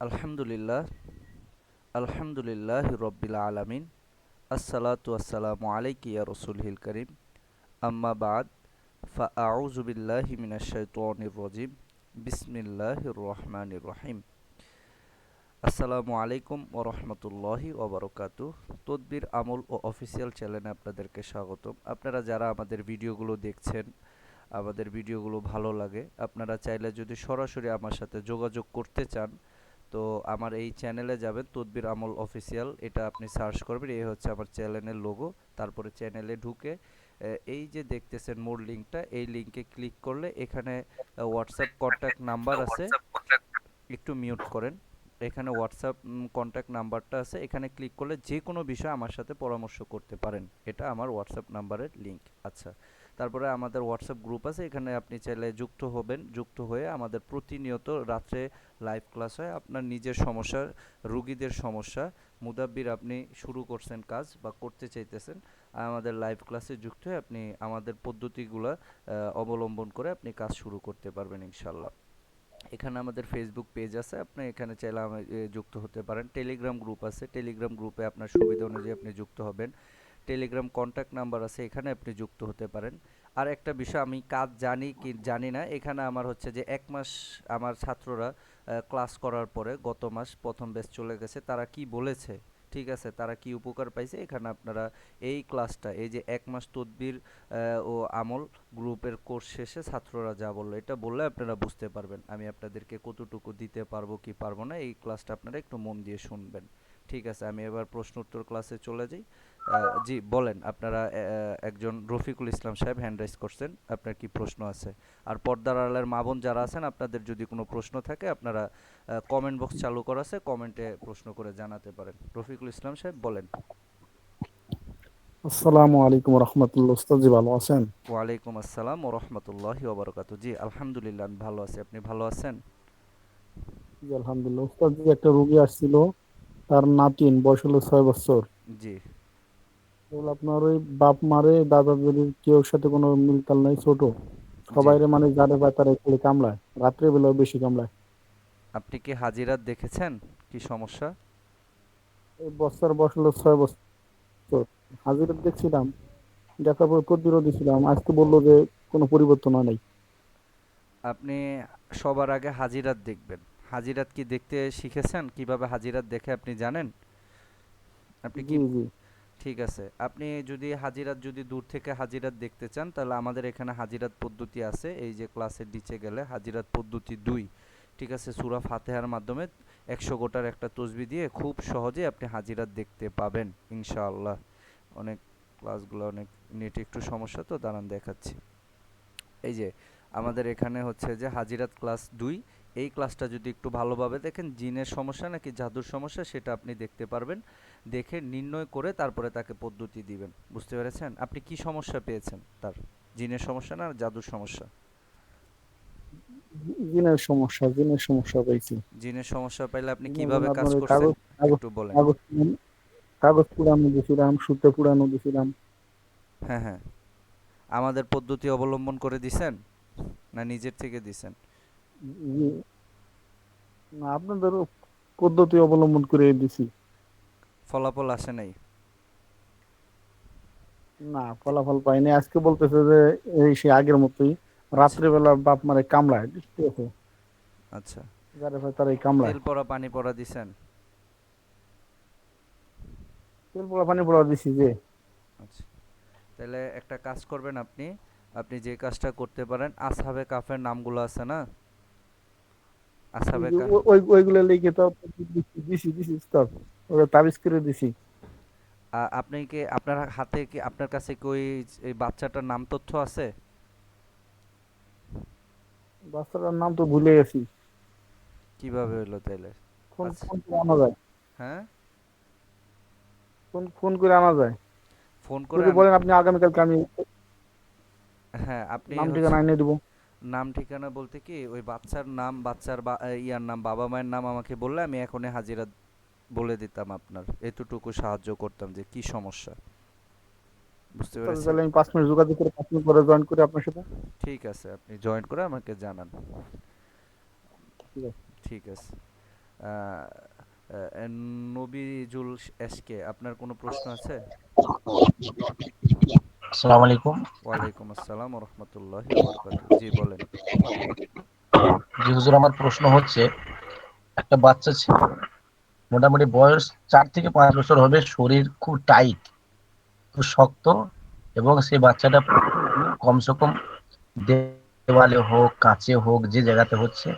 আলহামদুলিল্লাহ আলহামদুলিল্লাহ রব্বিল আলামিন আসসালাতু আসসালামু আলাইকি ইয়া রাসূলুল কারীম আম্মা বাদ ফাআউযু বিল্লাহি মিনাশ শাইতানির রাজিম বিসমিল্লাহির রহমানির রহিম আসসালামু আলাইকুম ওয়া রাহমাতুল্লাহি ওয়া বারাকাতুহু তদবির আমল ও অফিসিয়াল চ্যানেলে আপনাদেরকে স্বাগতম। আপনারা যারা আমাদের ভিডিওগুলো দেখছেন, আমাদের ভিডিওগুলো ভালো লাগে, আপনারা চাইলে যদি সরাসরি আমার সাথে যোগাযোগ করতে চান তো আমার এই চ্যানেলে যাবেন, তদবির আমল অফিসিয়াল, এটা আপনি সার্চ করবেন, এই হচ্ছে আমার চ্যানেলের লোগো। তারপরে চ্যানেলে ঢুকে এই যে দেখতেছেন মোর লিঙ্কটা, এই লিঙ্কে ক্লিক করলে এখানে হোয়াটসঅ্যাপ কন্ট্যাক্ট নাম্বার আছে, একটু মিউট করেন। এখানে হোয়াটসঅ্যাপ কন্ট্যাক্ট নাম্বারটা আছে, এখানে ক্লিক করলে যে কোনো বিষয়ে আমার সাথে পরামর্শ করতে পারেন। এটা আমার হোয়াটসঅ্যাপ নাম্বারের লিঙ্ক। আচ্ছা, তারপরে আমাদের হোয়াটসঅ্যাপ গ্রুপ আছে, এখানে আপনি চাইলে যুক্ত হবেন। যুক্ত হয়ে আমাদের প্রতিনিয়ত রাত্রে লাইভ ক্লাস হয়। আপনার নিজের সমস্যা, রুগীদের সমস্যা, মুদাব্বির আপনি শুরু করছেন কাজ বা করতে চাইতেছেন, আমাদের লাইভ ক্লাসে যুক্ত হয়ে আপনি আমাদের পদ্ধতিগুলো অবলম্বন করে আপনি কাজ শুরু করতে পারবেন ইনশাল্লাহ। এখানে আমাদের ফেসবুক পেজ আছে, আপনি এখানে চাইলে যুক্ত হতে পারেন। টেলিগ্রাম গ্রুপ আছে, টেলিগ্রাম গ্রুপে আপনার সুবিধা অনুযায়ী আপনি যুক্ত হবেন। টেলিগ্রাম কন্ট্যাক্ট নাম্বার আছে, এখানে আপনি যুক্ত হতে পারেন। আর একটা বিষয়, আমি কাজ জানি কি জানি না, এখানে আমার হচ্ছে যে 1 মাস আমার ছাত্ররা ক্লাস করার পরে, গত মাস প্রথম ব্যাচ চলে গেছে, তারা কি বলেছে, ঠিক আছে, তারা কি উপকার পাইছে, এখানে আপনারা এই ক্লাসটা, এই যে 1 মাস তদবির ও আমল গ্রুপের কোর্স শেষে ছাত্ররা যা বললো, এটা বললে আপনারা বুঝতে পারবেন আমি আপনাদেরকে কতটুকু দিতে পারবো কি পারবো না। এই ক্লাসটা আপনারা একটু মন দিয়ে শুনবেন। ঠিক আছে, আমি এবার প্রশ্ন উত্তর ক্লাসে চলে যাই। জি বলেন, আপনারা একজন রফিকুল ইসলাম সাহেব হ্যান্ড রাইজ করছেন, আপনার কি প্রশ্ন আছে? আর পর্দার আড়ালের মা বোন যারা আছেন, আপনাদের যদি কোনো প্রশ্ন থাকে, আপনারা কমেন্ট বক্স চালু করা আছে, কমেন্টে প্রশ্ন করে জানাতে পারেন। রফিকুল ইসলাম সাহেব বলেন। আসসালামু আলাইকুম রহমতুল্লাহ। উস্তাদ জি ভালো আছেন? ওয়ালাইকুম আসসালাম ও রহমতুল্লাহি ওবরাকাতু। জি আলহামদুলিল্লাহ, আমি ভালো আছি। আপনি ভালো আছেন? জি আলহামদুলিল্লাহ। উস্তাদ জি, একটা রোগী আসছিল, তার নাতিন বয়স হলো 6 বছর। জি। কেবল আপনার ওই বাপ মারে দাদা দাদির কেউ সাথে কোনো মিলতাল নাই, ছোট জি। সবাইরে মানে যারে পায় তারা খালি কামড়ায়, রাত্রে বেলা বেশি কামড়ায়। আপনি কি হাজিরাত দেখেছেন? কি সমস্যা? এই বছর বয়স হলো 6 বছর। হাজিরা দেখছিলাম, দেখার পর তদবিরও দিছিলাম, আজকে বললো যে কোনো পরিবর্তন হয় নাই। আপনি সবার আগে হাজিরাত দেখবেন। হাজিরাত কি দেখতে শিখেছেন? কিভাবে হাজিরাত দেখে আপনি জানেন? আপনি কি? জি জি। ঠিক আছে, আপনি যদি হাজিরাত, যদি দূর থেকে হাজিরাত দেখতে চান, তাহলে আমাদের এখানে হাজিরাত পদ্ধতি আছে। এই যে ক্লাসের নিচে গেলে হাজিরাত পদ্ধতি 2, ঠিক আছে, সূরা ফাতিহার মাধ্যমে 100 গোটার একটা তসবিহ দিয়ে খুব সহজে আপনি হাজিরাত দেখতে পাবেন ইনশাআল্লাহ। অনেক ক্লাসগুলো, অনেক নেটে একটু সমস্যা, তো দাঁড়ান দেখাচ্ছি। এই যে আমাদের এখানে হচ্ছে যে হাজিরাত ক্লাস 2, এই ক্লাসটা যদি একটু ভালোভাবে দেখেন, জিনের সমস্যা নাকি জাদুর সমস্যা সেটা আপনি দেখতে পারবেন। দেখে নির্ণয় করে তারপরে তাকে পদ্ধতি দিবেন। বুঝতে পেরেছেন? আপনি কি সমস্যা পেয়েছেন তার? জিনের সমস্যা না জাদুর সমস্যা? জিনের সমস্যা পাইছি। জিনের সমস্যা পাইলে আপনি জিনের জন্য কিভাবে কাজ আপনার ওই করছেন কাগজ কাগজ একটু বলেন। কাগজ কাগজ পুরানো দিছিলাম, সুতো পুরানো দিছিলাম। হ্যাঁ, হ্যাঁ। আমাদের পদ্ধতি অবলম্বন করে দিছেন না নিজের থেকে দিছেন? জি, না আপনাদের পদ্ধতি অবলম্বন করে দিছি। ফলাফল আসে নাই? না, ফলাফল পাইনি। আজকে বলতেছে যে এই সে আগের মতোই, আচ্ছা, রাত্রেবেলা বাপ মারে কামড়ায়, ঠিক আছে, আচ্ছা। যারে ভাই তারাই কামড়ায়। তেল পড়া পানি পড়া দিছেন? তেল পোড়া পানি পোড়া দিছি যে। আচ্ছা, তাহলে একটা কাজ করবেন আপনি। আপনি যে কাজটা করতে পারেন, আসহাবে কাফের নামগুলো আছে না? আসহাবে কাফ। ওইগুলো লিখে তো দিছি দিছি দিছি উস্তাদ, ওরা তাবিজ করে দিছি। আপনি কি আপনার হাতে, কি আপনার কাছে কি ওই এই বাচ্চাটার নাম তথ্য আছে? বাচ্চাটার নাম তো ভুলে গেছি। কিভাবে হইলো তাইলে? ফোন আচ্ছা। ফোন করে আনা যায়? হ্যাঁ। ফোন ফোন করে আনা যায়? ফোন করে যদি বলেন আপনি, আগামীকালকে আমি হ্যাঁ, আপনি নাম হচ্ছে ঠিকানা এনে দিব। নাম ঠিকানা বলতে কি, ওই বাচ্চার নাম, বাচ্চার ইয়ার নাম, বাবা মায়ের নাম আমাকে বললে আমি এখনই হাজিরা বলে দিতাম, আপনার এতটুকু সাহায্য করতাম যে কি সমস্যা। বুঝতে পেরেছেন? তাহলে আমি 5 মিনিট যোগাযোগ করে 5 মিনিট পরে জয়েন করি আপনার সাথে। ঠিক আছে, আপনি জয়েন করে আমাকে জানান। ঠিক আছে। ঠিক আছে। আহ, নবিজুল এসকে, আপনার কোনো প্রশ্ন আছে? আসসালামু আলাইকুম। ওয়ালাইকুম আসসালাম রহমতুল্লাহি ওবরকাতু, জি বলেন। জি হুজুর, আমার প্রশ্ন হচ্ছে, একটা বাচ্চা ছেলে মোটামুটি বয়স 4 থেকে 5 বছর হবে, শরীর খুব টাইট, খুব শক্ত, এবং সেই বাচ্চাটা প্রতিদিন কমসে কম দেওয়ালে হোক কাছে হোক যে জায়গাতে হচ্ছে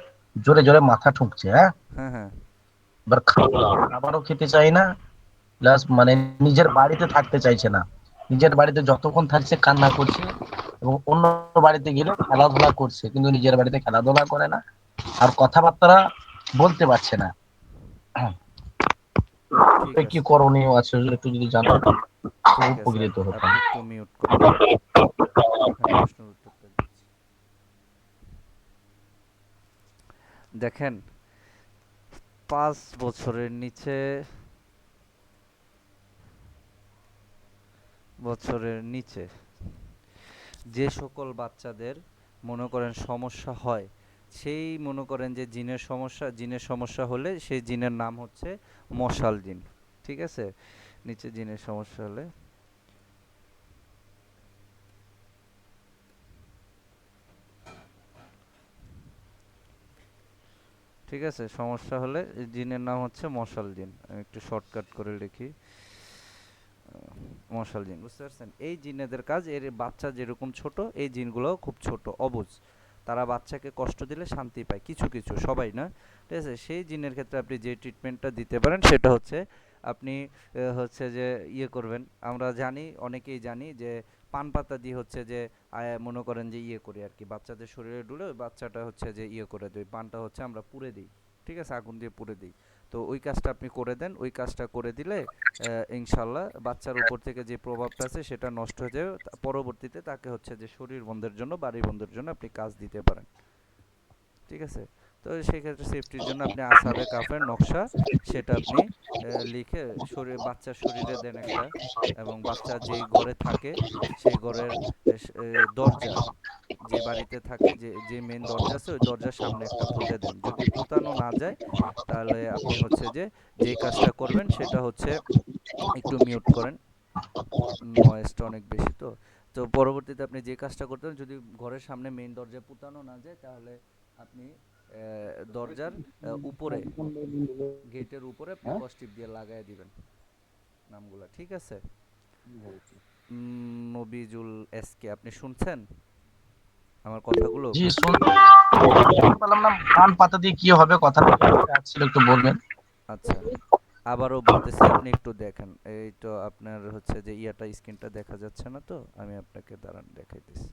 জোরে জোরে মাথা ঠুকছে। হ্যাঁ, হ্যাঁ, হ্যাঁ। এবার খাবারও খেতে চায় না, প্লাস মানে নিজের বাড়িতে থাকতে চাইছে না। নিজের বাড়িতে যতক্ষণ থাকছে কান্না করছে, এবং অন্য বাড়িতে গেলে খেলাধুলা করছে, কিন্তু নিজের বাড়িতে খেলাধুলা করে না, আর কথাবার্তা বলতে পারছে না। ঠিক কি আছে, করণীয় আছে হুজুর, একটু যদি জানান খুব ঠিক আছে, উপকৃত হতাম। আপনি একটু মিউট করেন, আমি প্রশ্নের উত্তরটা দিচ্ছি। দেখেন, 5 বছরের নিচে, বছরের নিচে যে সকল বাচ্চাদের মনে করেন সমস্যা হয়, সেই মনে করেন যে জিনের সমস্যা হলে সেই জিনের নাম হচ্ছে মশাল জিন। ঠিক আছে, নিচে জিনের সমস্যা হলে, ঠিক আছে, সমস্যা হলে এই জিনের নাম হচ্ছে মশাল জিন। আমি একটু শর্টকাট করে লিখি, মশাল জিন, বুঝতে পারছেন? এই জিনেদের কাজ, এর বাচ্চা যেরকম ছোট, এই জিনগুলো খুব ছোট, অবুঝ। তারা বাচ্চাকে কষ্ট দিলে শান্তি পায়, কিছু কিছু, সবাই না। ঠিক আছে, সেই জিনের ক্ষেত্রে আপনি যে ট্রিটমেন্টটা দিতে পারেন সেটা হচ্ছে, আপনি হচ্ছে যে ইয়ে করবেন। আমরা জানি, অনেকেই জানি যে পান পাতা দিয়ে হচ্ছে যে মনে করেন যে ইয়ে করি আর কি, বাচ্চাদের শরীরে ডুলে ওই বাচ্চাটা হচ্ছে যে ইয়ে করে দিই, পানটা হচ্ছে আমরা পুড়ে দিই। ঠিক আছে, আগুন দিয়ে পুড়ে দিই। তো ওই কাজটা আপনি করে দেন, ওই কাজটা করে দিলে ইনশাল্লাহ বাচ্চার উপর থেকে যে প্রভাবটা আছে সেটা নষ্ট হয়ে যাবে। পরবর্তীতে তাকে হচ্ছে যে শরীর বন্ধের জন্য, বাড়ি বন্ধের জন্য আপনি কাজ দিতে পারেন। ঠিক আছে, তো সেই ক্ষেত্রে সেফটির জন্য আপনি আসহাবে কাফের নকশা, সেটা আপনি লিখে বাচ্চার শরীরে দেন একটা, এবং বাচ্চা যেই ঘরে থাকে সেই ঘরের দরজা, যে বাড়িতে থাকে, যে যে মেন দরজা আছে ওই দরজার সামনে একটা পুঁতে দেন। যদি পুঁতানো না যায় তাহলে আপনি হচ্ছে যে যেই কাজটা করবেন সেটা হচ্ছে, একটু মিউট করেন, নয়েজটা অনেক বেশি তো। তো পরবর্তীতে আপনি যে কাজটা করতে পারেন, যদি ঘরের সামনে মেইন দরজা পুতানো না যায় তাহলে আপনি দরজার উপরে, গেটের উপরে আপনি কস্টিপ দিয়ে লাগাই দিবেন নামগুলা। ঠিক আছে, নবিজুল এসকে, আপনি শুনছেন আমার কথাগুলো? জি শুনতে পারলাম না, পান পাতা দিয়ে কি হবে, কথা ছিল, একটু বলবেন। আচ্ছা, আবারও বলতেছি, আপনি একটু দেখেন। এই তো আপনার হচ্ছে যে ইয়াটা, স্ক্রিনটা দেখা যাচ্ছে না তো, আমি আপনাকে দাঁড়ান দেখাইতেছি।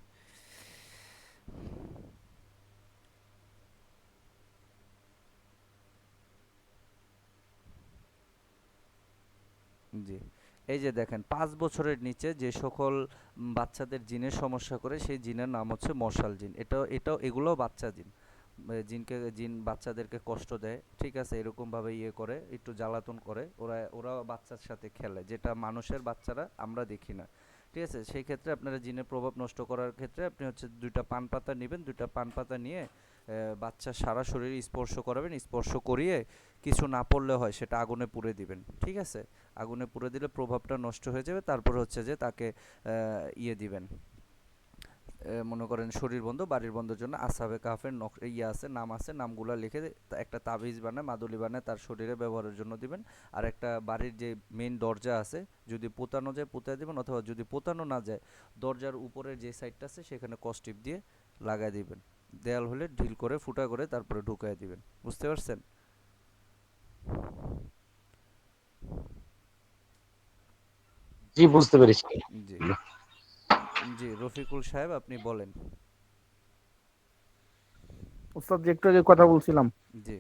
জি, এই যে দেখেন, 5 বছরের নিচে যে সকল বাচ্চাদের জিনের সমস্যা করে সেই জিনের নাম হচ্ছে মশাল জিন। এটাও এগুলোও বাচ্চা জিন। জিন বাচ্চাদেরকে কষ্ট দেয়, ঠিক আছে, এরকম ভাবে ইয়ে করে, একটু জ্বালাতন করে, ওরা বাচ্চার সাথে খেলে, যেটা মানুষের বাচ্চারা আমরা দেখি না। ঠিক আছে, সেই ক্ষেত্রে আপনারা জিনের প্রভাব নষ্ট করার ক্ষেত্রে আপনি হচ্ছে 2টা পান পাতা নেবেন, 2টা পান পাতা নিয়ে বাচ্চার সারা শরীরে স্পর্শ করাবেন, স্পর্শ করিয়ে কিছু না পড়লে হয় সেটা আগুনে পুড়ে দিবেন। ঠিক আছে, আগুনে পুড়ে দিলে প্রভাবটা নষ্ট হয়ে যাবে। তারপর হচ্ছে যে তাকে ইয়ে দিবেন, মনে করেন শরীর বন্ধ, বাড়ির বন্ধের জন্য আসহাবে কাহফের ইয়ে আছে, নাম আছে, নামগুলা লিখে একটা তাবিজ বানায়, মাদুলি বানায় তার শরীরে ব্যবহারের জন্য দিবেন। আর একটা বাড়ির যে মেইন দরজা আছে, যদি পোতানো যায় পোতায় দিবেন, অথবা যদি পোতানো না যায় দরজার উপরের যে সাইডটা আছে সেখানে কস্টিপ দিয়ে লাগায় দিবেন। দেয়াল হলে ঢিল করে ফুটা করে তারপরে ঢুকায় দিবেন। বুঝতে পারছেন? জি বুঝতে পেরেছি। জি, জি রফিকুল সাহেব, আপনি বলেন। ওস্তাদ যে একটু আগে কথা বলছিলাম, জি।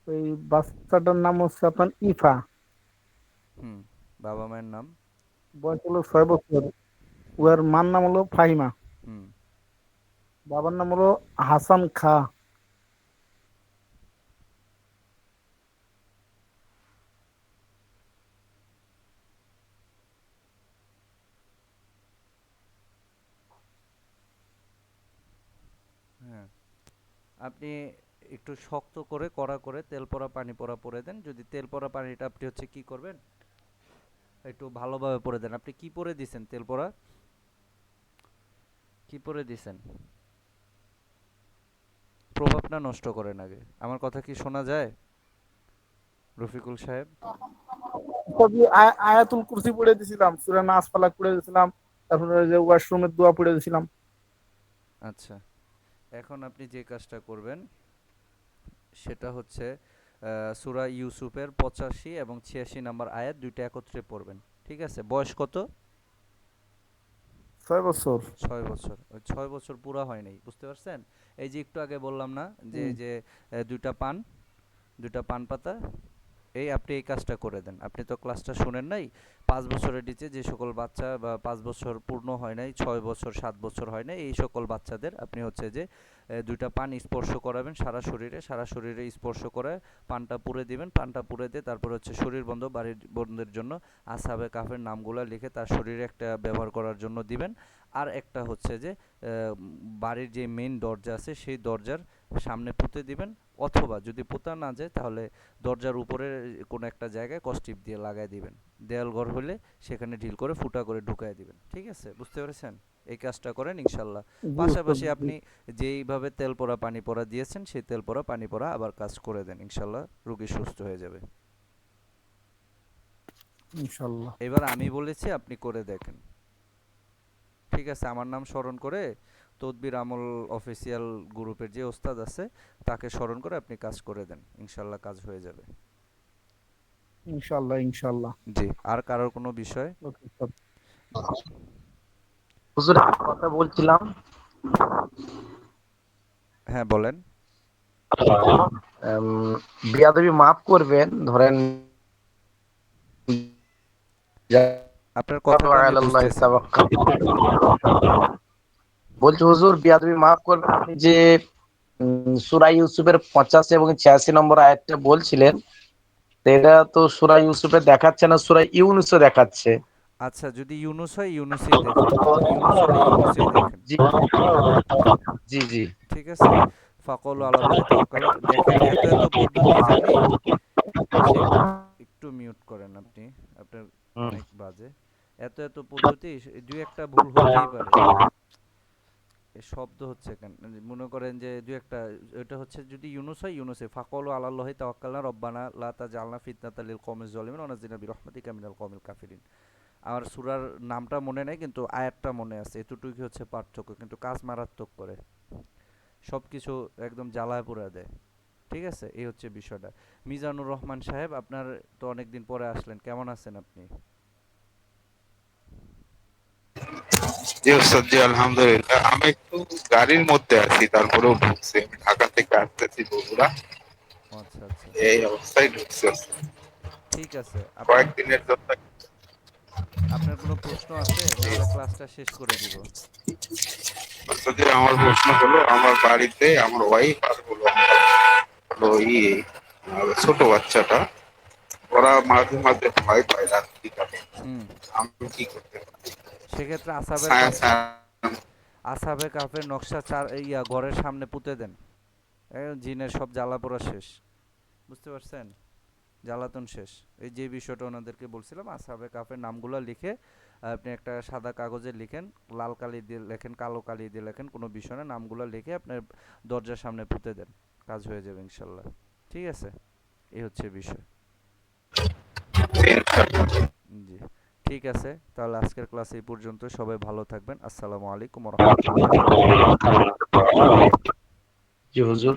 ওই বাচ্চাটার নাম হচ্ছে আপনার ইফা। হুম, বাবা মায়ের নাম? বয়স হলো 6 বছর। ওর মার নাম হলো ফাহিমা। হুম। বাবার নাম হলো হাসান খা। হ্যাঁ, আপনি একটু শক্ত করে কড়া করে তেল পড়া পানি পড়া পরে দেন। যদি তেল পড়া পানিটা আপনি হচ্ছে কি করবেন, একটু ভালোভাবে পরে দেন। আপনি কি পরে দিছেন তেল পড়া, কি পরে দিছেন? প্রভাবটা নষ্ট করেন আগে। আমার কথা কি শোনা যায় রফিকুল সাহেব? সবই আয়াতুল কুরসি পড়ে দিছিলাম, সূরা নাস ফালাক পড়ে দিছিলাম, তারপরে ওই যে ওয়াশরুমের দোয়া পড়ে দিছিলাম। আচ্ছা, এখন আপনি যে কাজটা করবেন সেটা হচ্ছে সূরা ইউসুফের 85 এবং 86 নাম্বার আয়াত দুইটা একত্রে পড়বেন। ঠিক আছে? বয়স কত? 6 বছর। 6 বছর। ওই 6 বছর পুরা হয় নাই, বুঝতে পারছেন? এই যে একটু আগে বললাম না যে হুম। এই যে দুইটা পান, দুইটা পান পাতা, এই আপনি এই কাজটা করে দেন। আপনি তো ক্লাসটা শুনেন নাই। 5 বছরের নিচে যে সকল বাচ্চা বা 5 বছর পূর্ণ হয় নাই, 6 বছর 7 বছর হয় নাই, এই সকল বাচ্চাদের আপনি হচ্ছে যে দুইটা পান স্পর্শ করাবেন সারা শরীরে, সারা শরীরে স্পর্শ করে পানটা পুড়ে দিবেন। পানটা পুড়ে দিয়ে তারপর হচ্ছে শরীর বন্ধ, বাড়ির বন্ধের জন্য আসহাবে কাফের নামগুলো লিখে তার শরীরে একটা ব্যবহার করার জন্য দিবেন। আর একটা হচ্ছে যে বাড়ির যে মেইন দরজা আছে সেই দরজার সামনে পুঁতে দিবেন, অথবা যদি পোতা না যায় তাহলে দরজার উপরে কোনো একটা জায়গায় কষ্টিপ দিয়ে লাগাই দিবেন। দেয়াল ঘর হলে সেখানে ঢিল করে ফুটা করে ঢুকাই দিবেন। ঠিক আছে? বুঝতে পেরেছেন? এই কাজটা করেন ইনশাল্লাহ। জি উস্তাদ, পাশাপাশি জি। আপনি যেইভাবে তেল পড়া পানি পড়া দিয়েছেন সেই তেল পড়া পানি পড়া আবার কাজ করে দেন, ইনশাল্লাহ রোগী সুস্থ হয়ে যাবে। ইনশাল্লাহ। এবার আমি বলেছি আপনি করে দেখেন। ঠিক আছে? আমার নাম স্মরণ করে তদবির আমল অফিসিয়াল গ্রুপের যে ওস্তাদ আছে তাকে স্মরণ করে আপনি কাজ করে দেন, ইনশাল্লাহ কাজ হয়ে যাবে। ইনশাল্লাহ, ইনশাল্লাহ। জি, আর কারোর কোনো বিষয়? ওকে উস্তাদ। হুজুর একটা কথা বলছিলাম। হ্যাঁ বলেন। বিয়াদবি মাফ করবেন, ধরেন আপনার কথাটা আমি বুঝতেছি না। বলছি হুজুর বিয়াদবি মাফ করবেন, আপনি যে সূরা ইউসুফের 85 এবং 86 নম্বর আয়াতটা বলছিলেন, তো এটা তো সূরা ইউসুফে দেখাচ্ছে না, সূরা ইউনূসে দেখাচ্ছে। আচ্ছা, যদি ইউনুস হয় ইউনুসেই দেখেন। ইউনুস হলে ইউনুসেই দেখেন। জি জি জি। ঠিক আছে? ফাকলু আলাল্লাহি তাওয়াক্কাল। দেখেন এত এত পদ্ধতি জানি, সে একটু মিউট করেন আপনি, আপনার হুম। অনেক বাজে। এত এত পদ্ধতি, দুই একটা ভুল হইতেই পারে। এই শব্দ হচ্ছে কেন, মনে করেন যে দুই একটা, এটা হচ্ছে যদি ইউনুস হয় ইউনুসে ফাকলু আলাল্লাহি তাওয়াক্কালনা রব্বানা লা তাজআলনা ফিতনাতাল লিল কওমিজ জালিমিন ওয়া নাজ্জিনা বিরহমাতিকা মিনাল কওমিল কাফিরিন। আমার সূরার নামটা মনে নাই কিন্তু আয়াতটা মনে আছে, এতটুকুই হচ্ছে পার্থক্য, কিন্তু কাজ মারাত্মক করে, সব কিছু একদম জ্বালায় পুড়া দেয়। ঠিক আছে? এই হচ্ছে বিষয়টা। মিজানুর রহমান সাহেব, আপনার তো অনেকদিন পরে আসলেন, কেমন আছেন আপনি? জি ওস্তাদ, জি আলহামদুলিল্লাহ। আমি একটু গাড়ির মধ্যে আছি, তারপরেও ঢুকছি। আমি ঢাকা থেকে আসতেছি বগুড়া, ও আচ্ছা আচ্ছা, এই অবস্থায় ঢুকছি ওস্তাদ। ঠিক আছে। আপনার কয়েকদিনের জন্য। আপনার কোনো প্রশ্ন আছে, না জি হলে ক্লাসটা শেষ করে দিব? ওস্তাদ জি, আমার প্রশ্ন হলো, আমার বাড়িতে আমার ওয়াইফ আর হলো হলো ছোট বাচ্চাটা, ওরা মাঝে মাঝে ভয় পায় রাত্রিকালে। হুম। আমি কি করতে পারি? সেক্ষেত্রে ছায়া ছায়া। আসাবে কাফের নকশা চার ঘরের সামনে পুঁতে দেন। জিনের সব জ্বালা পোড়া শেষ। বুঝতে পারছেন? জ্বালাতন শেষ। এই যে বিষয়টা ওনাদেরকে বলছিলাম, আসহাবে কাফের নামগুলো লিখে আপনি একটা সাদা কাগজে লিখেন, লাল কালি দিয়ে লেখেন, কালো কালি দিয়ে লেখেন, কোনো বিষয় না, নামগুলো লিখে আপনার দরজার সামনে পুঁতে দেন, কাজ হয়ে যাবে ইনশাল্লাহ। ঠিক আছে? এই হচ্ছে বিষয়। জি, ঠিক আছে। তাহলে আজকের ক্লাস এই পর্যন্ত। সবাই ভালো থাকবেন। আসসালামু আলাইকুম ওয়া রাহমাতুল্লাহি ওয়া বারাকাতুহু। জি হুজুর।